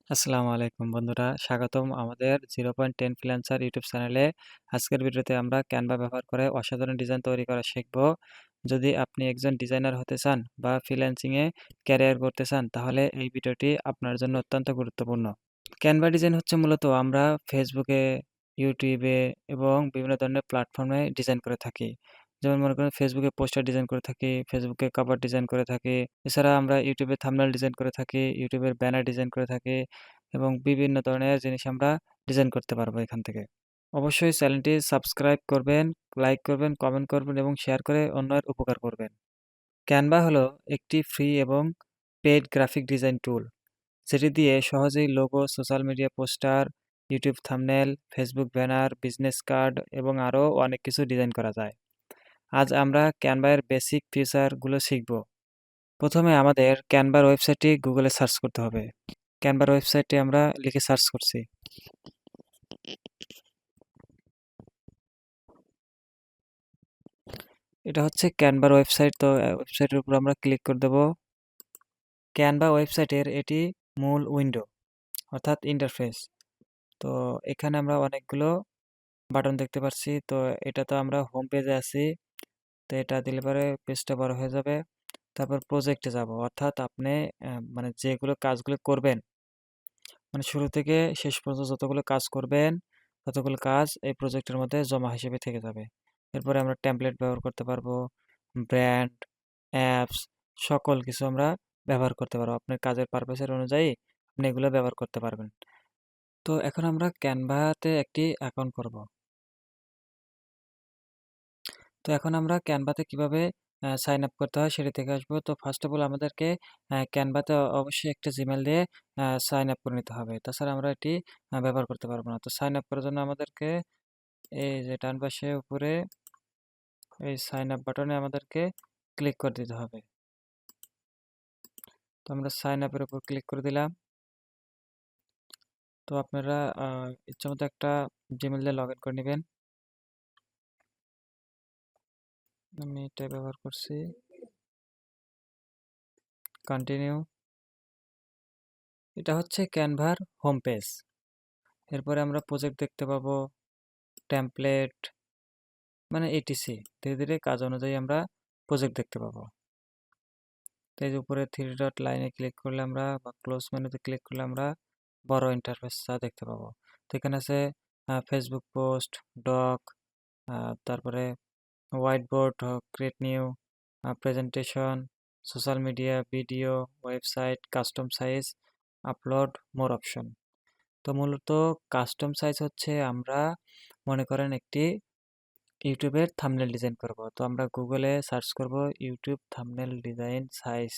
আসসালামু আলাইকুম বন্ধুরা, স্বাগতম আমাদের 0.10 ফ্রিল্যান্সার ইউটিউব চ্যানেলে। আজকের ভিডিওতে আমরা ক্যানভা ব্যবহার করে অসাধারণ ডিজাইন তৈরি করা শিখব। যদি আপনি একজন ডিজাইনার হতে চান বা ফ্রিল্যান্সিংয়ে ক্যারিয়ার করতে চান, তাহলে এই ভিডিওটি আপনার জন্য অত্যন্ত গুরুত্বপূর্ণ। ক্যানভা ডিজাইন হচ্ছে মূলত আমরা ফেসবুকে, ইউটিউবে এবং বিভিন্ন ধরনের প্ল্যাটফর্মে ডিজাইন করে থাকি। যেমন মনে করেন ফেসবুকে পোস্টার ডিজাইন করে থাকি, ফেসবুকে কভার ডিজাইন করে থাকি। এছাড়া আমরা ইউটিউবে থাম্বনেল ডিজাইন করে থাকি, ইউটিউবের ব্যানার ডিজাইন করে থাকি এবং বিভিন্ন ধরনের জিনিস আমরা ডিজাইন করতে পারবো এখান থেকে। অবশ্যই চ্যানেলটি সাবস্ক্রাইব করবেন, লাইক করবেন, কমেন্ট করবেন এবং শেয়ার করে অন্যের উপকার করবেন। ক্যানভা হলো একটি ফ্রি এবং পেইড গ্রাফিক ডিজাইন টুল, যেটি দিয়ে সহজেই logo, social media poster, YouTube thumbnail, Facebook banner, business card এবং আরও অনেক কিছু ডিজাইন করা যায়। আজ আমরা ক্যানভা এর বেসিক ফিচারগুলো শিখব। প্রথমে আমাদের ক্যানভার ওয়েবসাইটটি গুগলে সার্চ করতে হবে। ক্যানভার ওয়েবসাইটে আমরা লিখে সার্চ করছি। এটা হচ্ছে ক্যানভার ওয়েবসাইট। তো ওয়েবসাইটের উপর আমরা ক্লিক করে দেব। ক্যানভা ওয়েবসাইটের এটি মূল উইন্ডো, অর্থাৎ ইন্টারফেস। তো এখানে আমরা অনেকগুলো বাটন দেখতে পাচ্ছি। তো এটা তো আমরা হোম পেজে আছি। তো এটা দিলে পরে পেজটা বড় হয়ে যাবে। তারপর প্রজেক্টে যাব, অর্থাৎ আপনি মানে যেগুলো কাজগুলো করবেন, মানে শুরু থেকে শেষ পর্যন্ত যতগুলো কাজ করবেন, ততগুলো কাজ এই প্রজেক্টের মধ্যে জমা হিসেবে থেকে যাবে। এরপরে আমরা টেমপ্লেট ব্যবহার করতে পারবো, ব্র্যান্ড, অ্যাপস, সকল কিছু আমরা ব্যবহার করতে পারবো। আপনার কাজের পারপাসের অনুযায়ী আপনি এগুলো ব্যবহার করতে পারবেন। তো এখন আমরা ক্যানভাতে একটি অ্যাকাউন্ট করব। তো এখন আমরা ক্যানভাতে কিভাবে সাইন আপ করতে হয় সেটি থেকে আসবো। তো ফার্স্ট অফ অল আমাদেরকে ক্যানভাতে অবশ্যই একটা জিমেল দিয়ে সাইন আপ করে নিতে হবে। তাছাড়া আমরা এটি ব্যবহার করতে পারবো না। তো সাইন আপ করার জন্য আমাদেরকে এই যে ডান পাশে উপরে এই সাইন আপ বাটনে আমাদেরকে ক্লিক করে দিতে হবে। তো আমরা সাইন আপের উপর ক্লিক করে দিলাম। তো আপনারা ইচ্ছামতো একটা জিমেল দিয়ে লগ ইন করে নেবেন। আমি এটা ব্যবহার করছি। কন্টিনিউ। এটা হচ্ছে ক্যানভার হোম পেজ। এরপরে আমরা প্রজেক্ট দেখতে পাবো, টেমপ্লেট, মানে এটিসি। ধীরে ধীরে কাজ অনুযায়ী আমরা প্রজেক্ট দেখতে পাবো। তো এই যে উপরে থ্রি ডট লাইনে ক্লিক করলে আমরা বা ক্লোজ মেনুতে ক্লিক করলে আমরা বড় ইন্টারফেসটা দেখতে পাবো। তো এখানে আছে ফেসবুক পোস্ট, ডক, তারপরে white board, create new, presentation, social media, video, website, custom size, upload, মোর অপশন। তো মূলত কাস্টম সাইজ হচ্ছে আমরা মনে করেন একটি ইউটিউবের থাম্বনেল ডিজাইন করব। তো আমরা গুগলে সার্চ করব ইউটিউব থাম্বনেল ডিজাইন সাইজ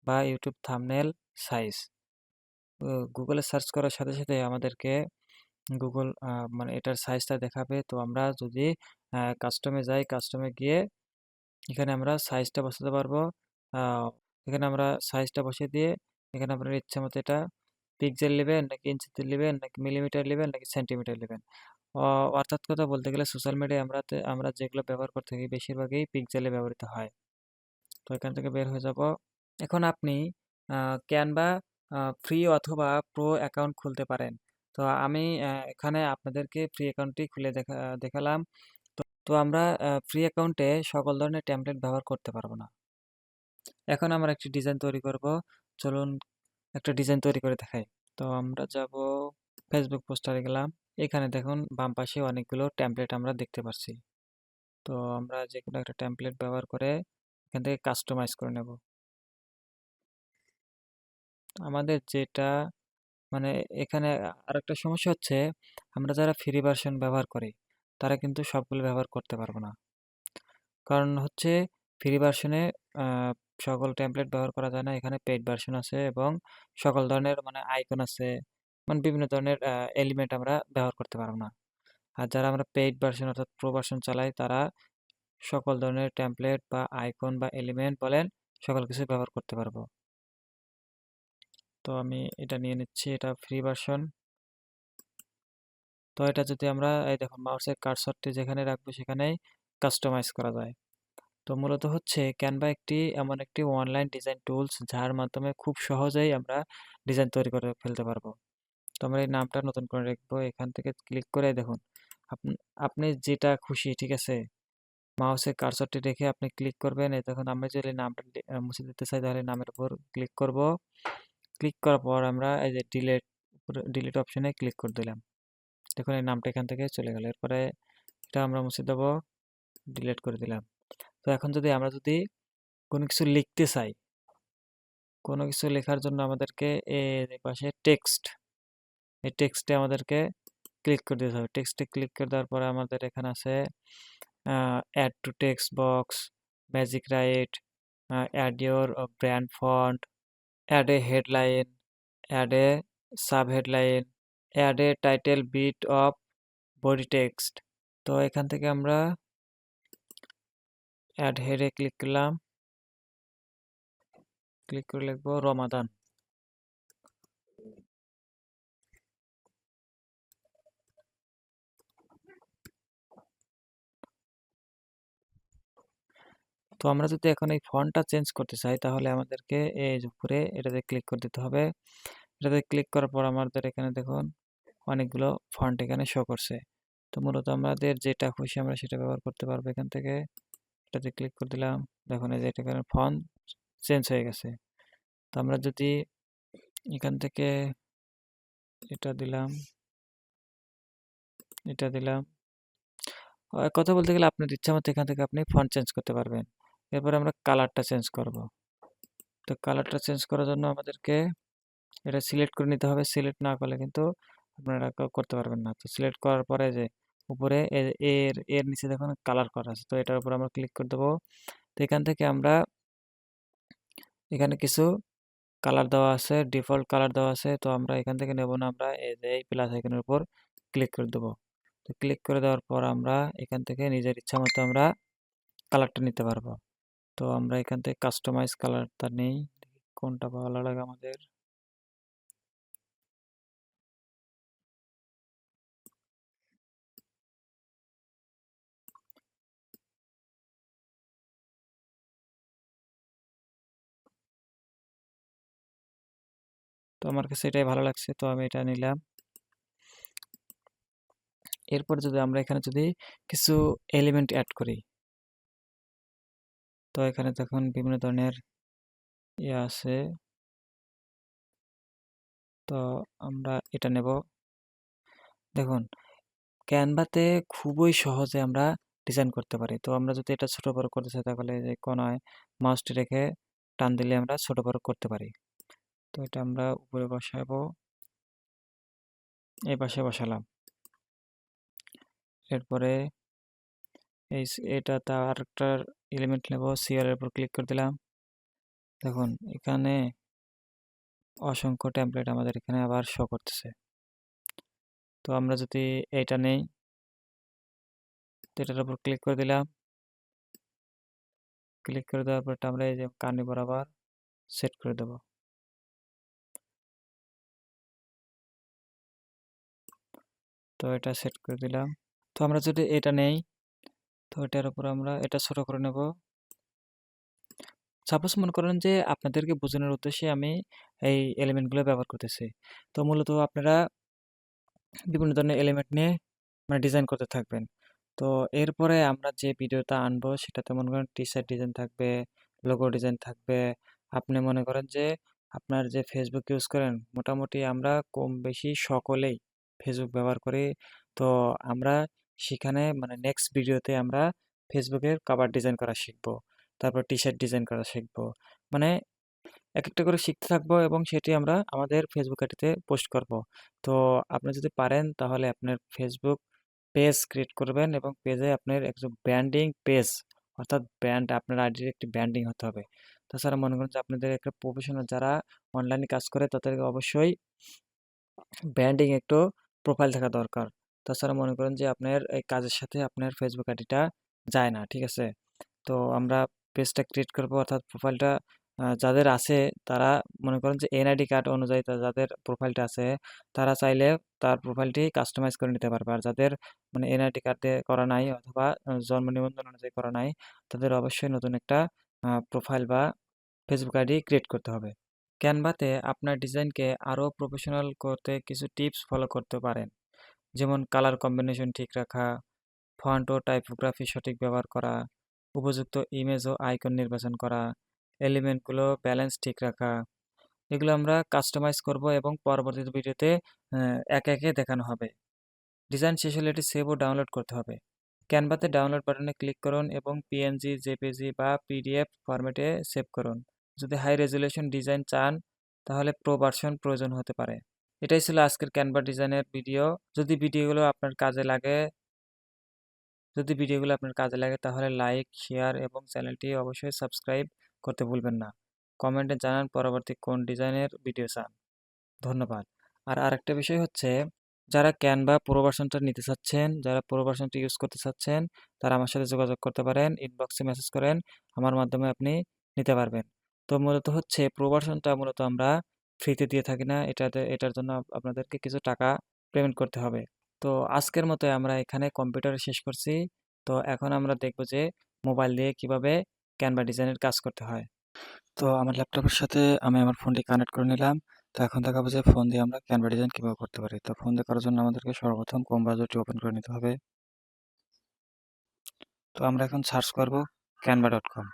বা ইউটিউব থাম্বনেল সাইজ। গুগলে সার্চ করার সাথে সাথে আমাদেরকে গুগল মানে এটার সাইজটা দেখাবে। তো আমরা যদি কাস্টমে যাই, কাস্টমে গিয়ে এখানে আমরা সাইজটা বসাতে পারবো। এখানে আমরা সাইজটা বসিয়ে দিয়ে এখানে আপনার ইচ্ছা মতো এটা পিক্সেল নেবেন নাকি ইঞ্চিতে নেবেন নাকি মিলিমিটার নেবেন নাকি সেন্টিমিটার নেবেন। অর্থাৎ কথা বলতে গেলে সোশ্যাল মিডিয়ায় আমরা যেগুলো ব্যবহার করে থাকি বেশিরভাগই পিক্সেলে ব্যবহৃত হয়। তো এখান থেকে বের হয়ে যাব। এখন আপনি ক্যানভা ফ্রি অথবা প্রো অ্যাকাউন্ট খুলতে পারেন। তো আমি এখানে আপনাদেরকে ফ্রি অ্যাকাউন্টটি খুলে দেখালাম। তো আমরা ফ্রি অ্যাকাউন্টে সকল ধরনের টেমপ্লেট ব্যবহার করতে পারবো না। এখন আমরা একটি ডিজাইন তৈরি করব। চলুন একটা ডিজাইন তৈরি করে দেখাই। তো আমরা যাব ফেসবুক পোস্টারে গেলাম। এখানে দেখুন বাম পাশে অনেকগুলো টেমপ্লেট আমরা দেখতে পাচ্ছি। তো আমরা যেকোনো একটা টেমপ্লেট ব্যবহার করে এখান থেকে কাস্টমাইজ করে নেব। আমাদের যেটা মানে এখানে আরেকটা সমস্যা হচ্ছে, আমরা যারা ফ্রি ভার্সন ব্যবহার করি তারা কিন্তু সবগুলো ব্যবহার করতে পারবো না। কারণ হচ্ছে ফ্রি ভার্সনে সকল টেমপ্লেট ব্যবহার করা যায় না। এখানে পেইড ভার্সন আছে এবং সকল ধরনের মানে আইকন আছে, মানে বিভিন্ন ধরনের এলিমেন্ট আমরা ব্যবহার করতে পারবো না। আর যারা আমরা পেইড ভার্সন অর্থাৎ প্রো ভার্সন চালাই তারা সকল ধরনের টেমপ্লেট বা আইকন বা এলিমেন্ট বলেন সকল কিছু ব্যবহার করতে পারবো। তো আমি এটা নিয়ে নিচ্ছি, এটা ফ্রি ভার্সন। তো এটা যদি আমরা এই দেখুন মাউসের কার্সরটি যেখানে রাখবো সেখানেই কাস্টমাইজ করা যায়। তো মূলত হচ্ছে ক্যানভা এমন একটি অনলাইন ডিজাইন টুলস যার মাধ্যমে খুব সহজেই আমরা ডিজাইন তৈরি করে ফেলতে পারবো। তো আমরা এই নামটা নতুন করে রাখবো। এখান থেকে ক্লিক করে দেখুন আপনি যেটা খুশি, ঠিক আছে, মাউসের কার্সরটি রেখে আপনি ক্লিক করবেন। এই দেখুন আমি যদি নামটা মুছে দিতে চাই তাহলে নামের উপর ক্লিক করব। ক্লিক করার পর আমরা এই যে ডিলিট অপশনে ক্লিক করে দিলাম। দেখুন এই নামটা এখান থেকে চলে গেল। এরপরে এটা আমরা মুছে দেবো, ডিলিট করে দিলাম। তো এখন আমরা যদি কোনো কিছু লিখতে চাই, কোনো কিছু লেখার জন্য আমাদেরকে এই পাশে টেক্সট, এই টেক্সটে আমাদেরকে ক্লিক করে দিতে হবে। টেক্সটে ক্লিক করে দেওয়ার পরে আমাদের এখানে আছে add to text box, magic write, add your brand font, add a headline, add a sub headline, add a title bit of body text. তো এখান থেকে আমরা অ্যাড হেডে ক্লিক করলাম, ক্লিক করে লিখবো রমাদান। তো আমরা যদি এখন এই ফন্টটা চেঞ্জ করতে চাই তাহলে আমাদেরকে এই যে উপরে এটাতে ক্লিক করে দিতে হবে। এটাতে ক্লিক করার পর আমাদের এখানে দেখুন অনেকগুলো ফন্ট এখানে শো করছে। তো মূলত আমাদের যেটা খুশি আমরা সেটা ব্যবহার করতে পারবো। এখান থেকে এটাতে ক্লিক করে দিলাম, দেখুন এই যে এটা এখানে ফন্ট চেঞ্জ হয়ে গেছে। তো আমরা যদি এখান থেকে এটা দিলাম, এটা দিলাম, কথা বলতে গেলে আপনার ইচ্ছা মতো এখান থেকে আপনি ফন্ট চেঞ্জ করতে পারবেন। এরপরে আমরা কালারটা চেঞ্জ করব। তো কালারটা চেঞ্জ করার জন্য আমাদেরকে এটা সিলেক্ট করে নিতে হবে। সিলেক্ট না করলে কিন্তু আপনারা করতে পারবেন না। তো সিলেক্ট করার পরে যে উপরে এর নিচে দেখুন কালার করা আছে, তো এটার উপর আমরা ক্লিক করে দেবো। তো এখান থেকে আমরা এখানে কিছু কালার দেওয়া আছে, ডিফল্ট কালার দেওয়া আছে। তো আমরা এখান থেকে নেব না, আমরা এই যে প্লাস আইকনের উপর ক্লিক করে দেবো। তো ক্লিক করে দেওয়ার পর আমরা এখান থেকে নিজের ইচ্ছা মতো আমরা কালারটা নিতে পারবো। তো আমরা এখান থেকে কাস্টমাইজ কালারটা নেই, কোনটা ভালো লাগে আমাদের। তো আমার কাছে এটাই ভালো লাগছে, তো আমি এটা নিলাম। এরপর যদি আমরা এখানে কিছু এলিমেন্ট অ্যাড করি, তো এখানে দেখুন বিভিন্ন ধরনের ইয়ে আছে। তো আমরা এটা নেব। দেখুন ক্যানভাতে খুবই সহজে আমরা ডিজাইন করতে পারি। তো আমরা যদি এটা ছোট বড় করতে চাই তাহলে যে কোনায় মাউসটি রেখে টান দিলে আমরা ছোট বড় করতে পারি। তো এটা আমরা উপরে বসাবো, এই পাশে বসালাম। এরপরে এটা তার একটা এলিমেন্ট নেব, সিআর এর উপর ক্লিক করে দিলাম। দেখুন এখানে অসংখ্য টেমপ্লেট আমাদের এখানে আবার শো করতেছে। তো আমরা যদি এটা নেই, তো এটার উপর ক্লিক করে দিলাম। ক্লিক করে দেওয়ার পর আমরা এই যে কার্নি বরাবর সেট করে দেব। তো এটা সেট করে দিলাম। তো আমরা যদি এটা নেই, তো এটার উপর আমরা এটা ছোট করে নেব। সাপোজ মনে করেন যে আপনাদেরকে বোঝানোর উদ্দেশ্যে আমি এই এলিমেন্টগুলো ব্যবহার করতেছি। তো মূলত আপনারা বিভিন্ন ধরনের এলিমেন্ট নিয়ে মানে ডিজাইন করতে থাকবেন। তো এরপরে আমরা যে ভিডিওটা আনবো সেটাতে মনে করেন টি-শার্ট ডিজাইন থাকবে, লোগো ডিজাইন থাকবে। আপনি মনে করেন যে আপনার যে ফেসবুক ইউজ করেন, মোটামুটি আমরা কম বেশি সকলেই ফেসবুক ব্যবহার করি। তো আমরা সেখানে মানে নেক্সট ভিডিওতে আমরা ফেসবুকের কভার ডিজাইন করা শিখবো, তারপর টি-শার্ট ডিজাইন করা শিখবো। মানে এক একটা করে শিখতে থাকবো এবং সেটি আমরা আমাদের ফেসবুক আইডিতে পোস্ট করব। তো আপনি যদি পারেন তাহলে আপনার ফেসবুক পেজ ক্রিয়েট করবেন এবং পেজে আপনার একজন ব্র্যান্ডিং পেজ, অর্থাৎ ব্র্যান্ড, আপনার আইডির একটি ব্র্যান্ডিং হতে হবে। তাছাড়া মনে করেন যে আপনাদের একটা প্রফেশনাল যারা অনলাইনে কাজ করে তাদেরকে অবশ্যই ব্র্যান্ডিং একটু প্রোফাইল থাকা দরকার। তাছাড়া মনে করেন যে আপনার এই কাজের সাথে আপনার ফেসবুক আইডিটা যায় না, ঠিক আছে। তো আমরা পেজটা ক্রিয়েট করব, অর্থাৎ প্রোফাইলটা যাদের আছে তারা মনে করেন যে এনআইডি কার্ড অনুযায়ী যাদের প্রোফাইলটা আছে তারা চাইলে তার প্রোফাইলটি কাস্টমাইজ করে নিতে পারবে। আর যাদের মানে এনআইডি কার্ড দিয়ে করা নাই অথবা জন্ম নিবন্ধন অনুযায়ী করা নাই তাদের অবশ্যই নতুন একটা প্রোফাইল বা ফেসবুক আইডি ক্রিয়েট করতে হবে। ক্যানভাতে আপনার ডিজাইনকে আরও প্রফেশনাল করতে কিছু টিপস ফলো করতে পারেন, যেমন কালার কম্বিনেশন ঠিক রাখা, ফন্ট ও টাইপোগ্রাফি সঠিক ব্যবহার করা, উপযুক্ত ইমেজ ও আইকন নির্বাচন করা, এলিমেন্টগুলো ব্যালেন্স ঠিক রাখা। এগুলো আমরা কাস্টমাইজ করব এবং পরবর্তী ভিডিওতে একে একে দেখানো হবে। ডিজাইন শেষ হলে এটি সেভ ও ডাউনলোড করতে হবে। ক্যানভাতে ডাউনলোড বাটনে ক্লিক করুন এবং পিএনজি, জেপিজি বা পিডিএফ ফরম্যাটে সেভ করুন। যদি হাই রেজুলেশন ডিজাইন চান তাহলে প্রো ভার্সন প্রয়োজন হতে পারে। এটাই ছিল আজকের ক্যানভা ডিজাইনের ভিডিও। যদি ভিডিওগুলো আপনার কাজে লাগে তাহলে লাইক, শেয়ার এবং চ্যানেলটি অবশ্যই সাবস্ক্রাইব করতে ভুলবেন না। কমেন্টে জানান পরবর্তী কোন ডিজাইনের ভিডিও চান। ধন্যবাদ। আর আরেকটা বিষয় হচ্ছে, যারা ক্যানভা প্রো ভার্সনটা নিতে চাচ্ছেন, যারা প্রো ভার্সনটা ইউজ করতে চাচ্ছেন, তারা আমার সাথে যোগাযোগ করতে পারেন, ইনবক্সে মেসেজ করেন, আমার মাধ্যমে আপনি নিতে পারবেন। তো মূলত হচ্ছে প্রো ভার্সনটা মূলত আমরা ফ্রিতে দিয়ে থাকি না, এটার জন্য আপনাদেরকে কিছু টাকা পেমেন্ট করতে হবে। তো আজকের মতো আমরা এখানে কম্পিউটারে শেষ করছি। তো এখন আমরা দেখব যে মোবাইল দিয়ে কিভাবে ক্যানভা ডিজাইনের কাজ করতে হয়। তো আমার ল্যাপটপের সাথে আমি আমার ফোনটি কানেক্ট করে নিলাম। তো এখন দেখাবো যে ফোন দিয়ে আমরা ক্যানভা ডিজাইন কিভাবে করতে পারি। তো ফোন দিয়ে করার জন্য আমাদেরকে সর্বপ্রথম ক্রোম ব্রাউজারটি ওপেন করে নিতে হবে। তো আমরা এখন সার্চ করব canva.com।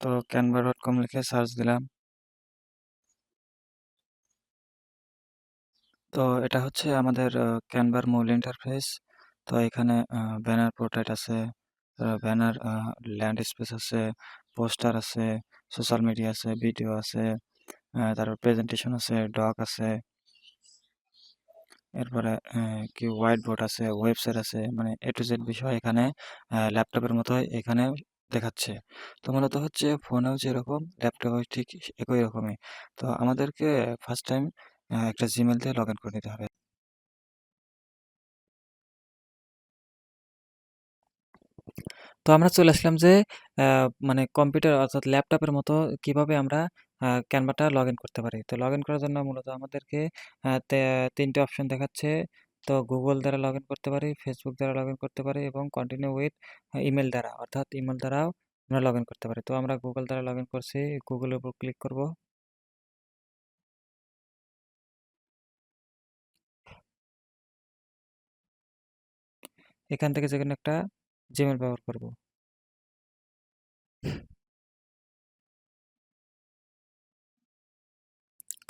তো canva.com লিখে সার্চ দিলাম। তো এটা হচ্ছে আমাদের ক্যানভার মূল ইন্টারফেস। তো এখানে ব্যানার পোর্ট্রেট আছে, ব্যানার ল্যান্ডস্কেপ আছে, পোস্টার আছে, সোশ্যাল মিডিয়া আছে, ভিডিও আছে, তারপর প্রেজেন্টেশন আছে, ডক আছে, এরপরে কি হোয়াইট বোর্ড আছে, ওয়েবসাইট আছে, মানে এ টু জেড বিষয় এখানে ল্যাপটপের মতোই এখানে দেখাচ্ছে। তো মূলত হচ্ছে ফোনেও যেরকম ল্যাপটপেও ঠিক একই রকমই। তো আমাদেরকে ফার্স্ট টাইম একটা জিমেল দিয়ে লগ ইন করে নিতে হবে। তো আমরা চলে আসলাম যে মানে কম্পিউটার অর্থাৎ ল্যাপটপের মতো কিভাবে আমরা ক্যানভাটা লগ ইন করতে পারি। তো লগ ইন করার জন্য মূলত আমাদেরকে ৩টে অপশন দেখাচ্ছে। তো গুগল দ্বারা লগ ইন করতে পারি, ফেসবুক দ্বারা লগ ইন করতে পারি এবং কন্টিনিউ উইথ ইমেল দ্বারা, অর্থাৎ ইমেল দ্বারাও আমরা লগ ইন করতে পারি। তো আমরা গুগল দ্বারা লগ ইন করছি, গুগলের উপর ক্লিক করব। এখান থেকে যেকোনো একটা জিমেল ব্যবহার করব।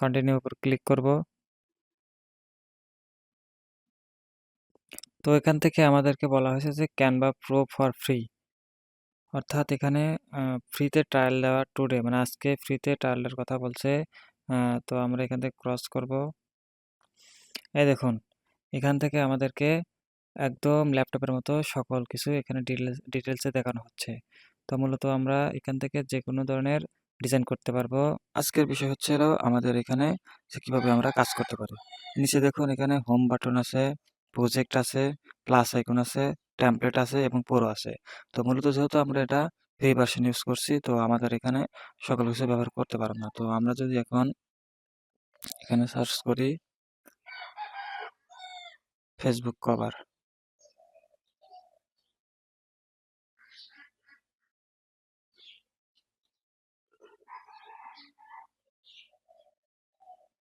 কন্টিনিউ উপর ক্লিক করব। তো এখান থেকে আমাদেরকে বলা হয়েছে যে ক্যানভা প্রো ফর ফ্রি, অর্থাৎ এখানে ফ্রিতে ট্রায়াল দেওয়া টুডে, মানে আজকে ফ্রিতে ট্রায়ালের কথা বলছে। তো আমরা এখান থেকে ক্রস করব। এই দেখুন, এখান থেকে আমাদেরকে একদম ল্যাপটপের মতো সকল কিছু এখানে ডিটেলসে দেখানো হচ্ছে। তো মূলত আমরা এখান থেকে যে কোনো ধরনের ডিজাইন করতে পারবো। আজকের বিষয় হচ্ছে হলো আমাদের এখানে যে কিভাবে আমরা কাজ করতে পারি। নিচে দেখুন এখানে হোম বাটন আছে, প্রজেক্ট আছে, প্লাস আইকন আছে, টেমপ্লেট আছে এবং প্রো আছে। তো মূলত যেহেতু আমরা এটা ফ্রি ভার্সন ইউজ করছি, তো আমাদের এখানে সকল কিছু ব্যবহার করতে পারবো না। তো আমরা যদি এখন এখানে সার্চ করি ফেসবুক কভার,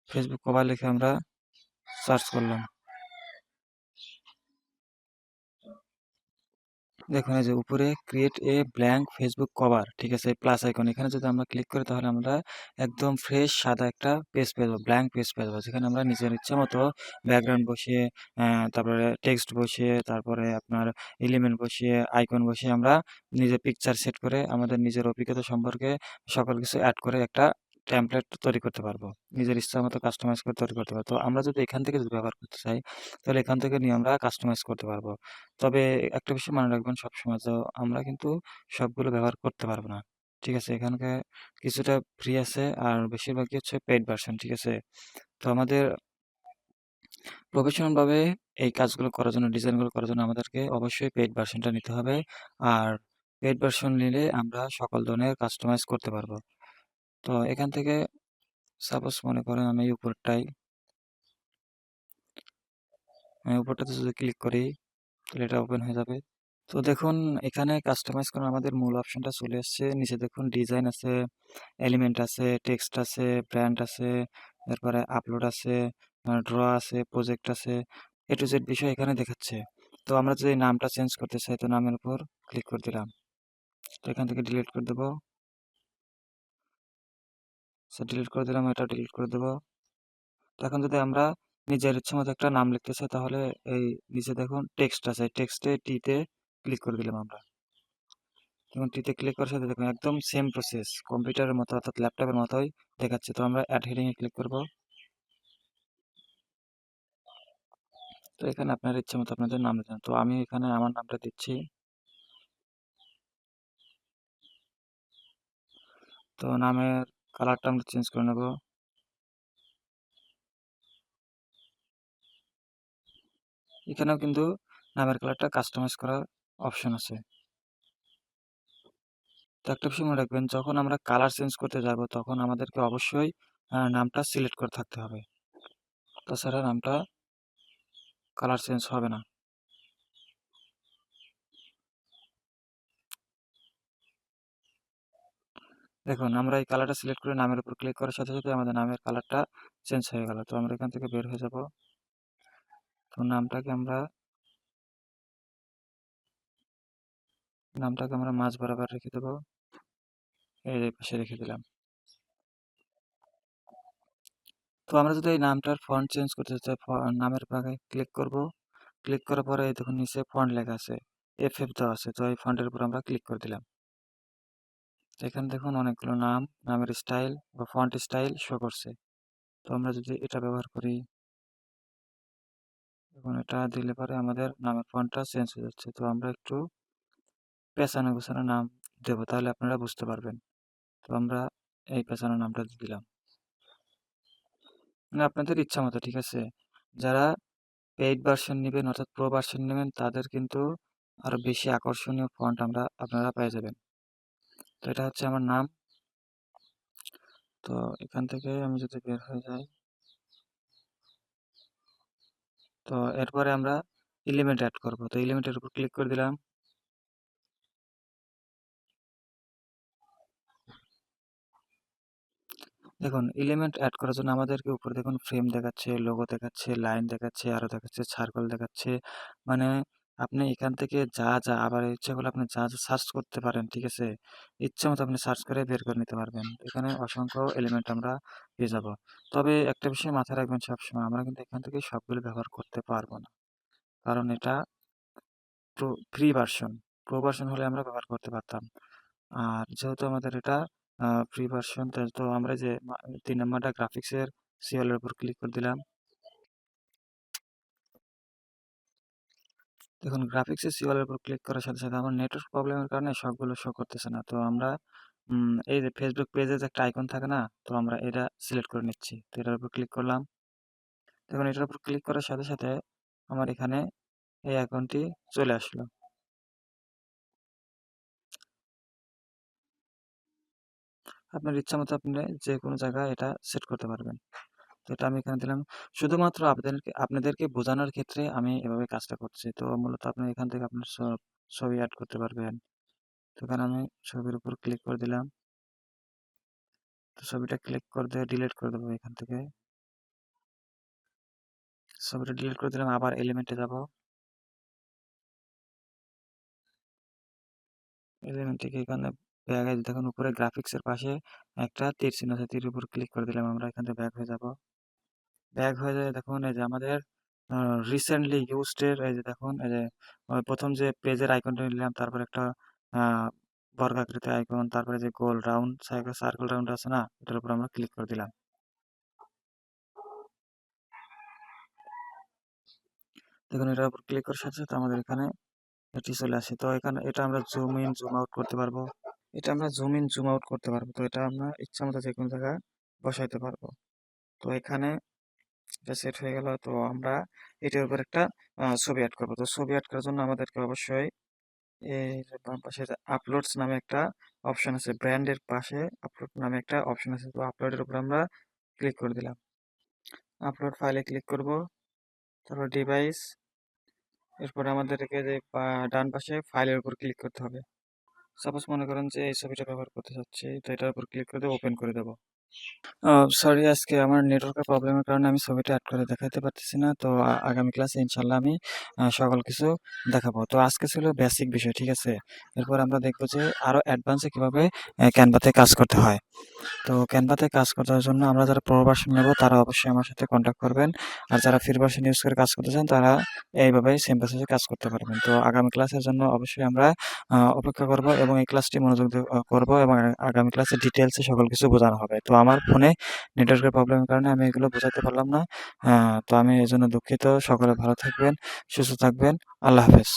ফেসবুক কভার লিখে আমরা সার্চ করলাম। দেখুন এই যে উপরে create a blank Facebook cover, ঠিক আছে, প্লাস আইকন, এখানে যদি আমরা ক্লিক করি তাহলে আমরা একদম ফ্রেশ সাদা একটা পেজ পেয়ে যাবো, ব্ল্যাঙ্ক পেজ পেয়ে যাবো, যেখানে আমরা নিজের ইচ্ছে মতো ব্যাকগ্রাউন্ড বসিয়ে, তারপরে টেক্সট বসিয়ে, তারপরে আপনার এলিমেন্ট বসিয়ে, আইকন বসিয়ে আমরা নিজের পিকচার সেট করে আমাদের নিজের অভিজ্ঞতা সম্পর্কে সকল কিছু অ্যাড করে একটা টেমপ্লেট তৈরি করতে পারবো, নিজের ইচ্ছা মতো কাস্টমাইজ করে তৈরি করতে পারবো। তো আমরা যদি এখান থেকে যদি ব্যবহার করতে চাই তাহলে এখান থেকে নিয়ে আমরা কাস্টমাইজ করতে পারবো। তবে একটা বিষয় মনে রাখবেন সবসময়, তো আমরা কিন্তু সবগুলো ব্যবহার করতে পারবো না, ঠিক আছে। এখানকে কিছুটা ফ্রি আছে আর বেশিরভাগই হচ্ছে পেইড ভার্সন, ঠিক আছে। তো আমাদের প্রফেশনাল ভাবে এই কাজগুলো করার জন্য, ডিজাইনগুলো করার জন্য আমাদেরকে অবশ্যই পেইড ভার্সনটা নিতে হবে। আর পেইড ভার্সন নিলে আমরা সকল ধরনের কাস্টমাইজ করতে পারবো। তো এখান থেকে সাপোজ মনে করেন আমি উপরটাতে যদি ক্লিক করি তাহলে এটা ওপেন হয়ে যাবে। তো দেখুন এখানে কাস্টমাইজ করার আমাদের মূল অপশনটা চলে এসছে। নিচে দেখুন ডিজাইন আছে, এলিমেন্ট আছে, টেক্সট আছে, ব্র্যান্ড আছে, তারপরে আপলোড আছে, ড্র আছে, প্রজেক্ট আছে, এ টু জেড বিষয় এখানে দেখাচ্ছে। তো আমরা যদি নামটা চেঞ্জ করতে চাই তো নামের উপর ক্লিক করে দিলাম। তো এখান থেকে ডিলিট করে দেবো। ডিলিট করে দিলাম, এটা ডিলিট করে দেবো। তো এখন যদি আমরা নিজের ইচ্ছে মতো একটা নাম লিখতে চাই তাহলে এই নিচে দেখুন টেক্সট আছে, টেক্সটে টিতে ক্লিক করে দিলাম আমরা। দেখুন টিতে ক্লিক করার সাথে দেখুন একদম সেম প্রসেস কম্পিউটারের মতো অর্থাৎ ল্যাপটপের মতোই দেখাচ্ছে। তো আমরা অ্যাড হেডিংয়ে ক্লিক করব। তো এখানে আপনার ইচ্ছে মতো আপনাদের নাম দিতে, তো আমি এখানে আমার নামটা দিচ্ছি। তো নামের কালারটা আমরা চেঞ্জ করে নেব। এখানেও কিন্তু নামের কালারটা কাস্টমাইজ করার অপশন আছে। তো একটা বিষয় মনে রাখবেন, যখন আমরা কালার চেঞ্জ করতে যাব তখন আমাদেরকে অবশ্যই নামটা সিলেক্ট করে থাকতে হবে, তাছাড়া নামটা কালার চেঞ্জ হবে না। দেখুন আমরা এই কালারটা সিলেক্ট করে নামের উপর ক্লিক করার সাথে সাথে আমাদের নামের কালারটা চেঞ্জ হয়ে গেল। তো আমরা এখান থেকে বের হয়ে যাব। তো নামটাকে আমরা মাঝ বরাবর রেখে দেবো, এই পাশে রেখে দিলাম। তো আমরা যদি এই নামটার ফন্ট চেঞ্জ করতে চাই, নামের পাশে ক্লিক করব। ক্লিক করার পরে এই দেখুন নিচে ফন্ট লেখা আছে, FF দেওয়া আছে। তো এই ফন্টের উপর আমরা ক্লিক করে দিলাম। এখানে দেখুন অনেকগুলো নামের স্টাইল বা ফন্ট স্টাইল শো করছে। তো আমরা যদি এটা ব্যবহার করি, এখন এটা দিলে পরে আমাদের নামের ফন্টটা চেঞ্জ হয়ে যাচ্ছে। তো আমরা একটু পেছানো গোছানো নাম দেব, তাহলে আপনারা বুঝতে পারবেন। তো আমরা এই পেছানো নামটা দিয়ে দিলাম, মানে আপনাদের ইচ্ছা মতো, ঠিক আছে। যারা পেইড ভার্সন নেবেন অর্থাৎ প্রো ভার্সন নেবেন তাদের কিন্তু আরো বেশি আকর্ষণীয় ফন্ট আপনারা পেয়ে যাবেন। তো এটা হচ্ছে আমার নাম। তো এখান থেকে আমি যদি বের হয়ে যাই, তো এরপরে আমরা এলিমেন্ট অ্যাড করব। তো এলিমেন্টের উপর ক্লিক করে দিলাম। দেখুন এলিমেন্ট অ্যাড করার জন্য আমাদেরকে উপরে দেখুন ফ্রেম দেখাচ্ছে, লোগো দেখাচ্ছে, লাইন দেখাচ্ছে, আরো দেখাচ্ছে সার্কেল দেখাচ্ছে। মানে আপনি এখান থেকে যা আবার ইচ্ছা করলে আপনি যা সার্চ করতে পারেন, ঠিক আছে। ইচ্ছে মতো আপনি সার্চ করে বের করে নিতে পারবেন। এখানে অসংখ্য এলিমেন্ট আমরা পেয়ে যাব। তবে একটা বিষয় মাথায় রাখবেন সবসময়, আমরা কিন্তু এখান থেকে সবগুলো ব্যবহার করতে পারবো না, কারণ এটা ফ্রি ভার্সন। প্রো ভার্সন হলে আমরা ব্যবহার করতে পারতাম। আর যেহেতু আমাদের এটা ফ্রি ভার্সন, তো আমরা যে 3 নাম্বারটা গ্রাফিক্সের সিএল এর উপর ক্লিক করে দিলাম। দেখুন গ্রাফিক্সের সিএল এর উপর ক্লিক করার সাথে সাথে আমার নেটওয়ার্ক প্রবলেমের কারণে সবগুলো শো করতেছে না। তো আমরা এই যে ফেসবুক পেজে যে একটা আইকন থাকে না, তো আমরা এটা সিলেক্ট করে নিচ্ছি। তো এটার উপর ক্লিক করলাম। দেখুন এটার উপর ক্লিক করার সাথে সাথে আমার এখানে এই আইকনটি চলে আসলো। আপনার ইচ্ছা মতো আপনি যে কোনো জায়গায় এটা সেট করতে পারবেন। তো এটা আমি এখানে দিলাম। শুধুমাত্র আপনাদেরকে বোঝানোর ক্ষেত্রে আমি এভাবে কাজটা করছি। তো মূলত আপনি এখান থেকে আপনার ছবি অ্যাড করতে পারবেন। তো এখানে আমি ছবির উপর ক্লিক করে দিলাম। তো ছবিটা ক্লিক করে দিয়ে ডিলিট করে দেবো এখান থেকে। ছবিটা ডিলিট করে দিলাম, আবার এলিমেন্টে যাব। এলিমেন্ট থেকে এখানে ব্যাগ আছে, দেখুন উপরে গ্রাফিক্সের পাশে একটা তীর চিহ্ন আছে, তীরের উপর ক্লিক করে দিলাম। আমরা এখান থেকে ব্যাক হয়ে যাব। ব্যাক হয়ে যায়, দেখুন এই যে আমাদের রিসেন্টলি ইউজড এর এই যে দেখুন এই যে প্রথম যে পেজের আইকনটা নিলাম, তারপর একটা বর্গাকৃতি আইকন, তারপরে যে গোল রাউন্ড সার্কেল রাউন্ড আছে না, এটার উপর আমরা ক্লিক করে দিলাম। দেখুন এটার উপর ক্লিক করার সাথে সাথে আমাদের এখানে এটি চলে আসে। তো এখানে এটা আমরা জুম ইন জুম আউট করতে পারবো। তো এটা আমরা ইচ্ছা মতো যে কোনো জায়গায় বসাইতে পারবো। তো এখানে এটা সেট হয়ে গেল। তো আমরা এটার উপর একটা ছবি অ্যাড করবো। তো ছবি অ্যাড করার জন্য আমাদেরকে অবশ্যই এই যে বাম পাশে যে আপলোডস নামে একটা অপশন আছে, ব্র্যান্ডের পাশে আপলোড নামে একটা অপশন আছে। তো আপলোডের উপর আমরা ক্লিক করে দিলাম। আপলোড ফাইলে ক্লিক করব, তারপর ডিভাইস, এরপরে আমাদেরকে যে ডান পাশে ফাইলের উপর ক্লিক করতে হবে। সাপোজ মনে করেন যে এই ছবিটা ব্যবহার করতে চাচ্ছি, তো এটার উপর ক্লিক করে ওপেন করে দেবো। সরি, আজকে আমার নেটওয়ার্কের প্রবলেমের কারণে আমি ছবিটা অ্যাড করে দেখাতে পারতেছি না। তো আগামী ক্লাসে ইনশাল্লাহ আমি সকল কিছু দেখাবো। তো আজকে ছিল বেসিক বিষয়, ঠিক আছে। এরপর আমরা দেখবো যে আরো অ্যাডভান্সে কিভাবে ক্যানভাতে কাজ করতে হয়। তো ক্যানভাতে কাজ করার জন্য আমরা যারা প্রো ভার্সন নেব তারা অবশ্যই আমার সাথে কন্ট্যাক্ট করবেন। আর যারা ফ্রি ভার্সন ইউজ করে কাজ করতে চান তারা এইভাবেই সেম প্রসেসে কাজ করতে পারবেন। তো আগামী ক্লাসের জন্য অবশ্যই আমরা অপেক্ষা করব এবং এই ক্লাসটি মনোযোগ দিয়ে করব এবং আগামী ক্লাসে ডিটেলসে সকল কিছু বোঝানো হবে। তো আমার ফোনে নেটওয়ার্কের প্রবলেমের কারণে আমি এগুলো বোঝাতে পারলাম না। তো আমি এজন্য দুঃখিত। সকলে ভালো থাকবেন, সুস্থ থাকবেন। আল্লাহ হাফেজ।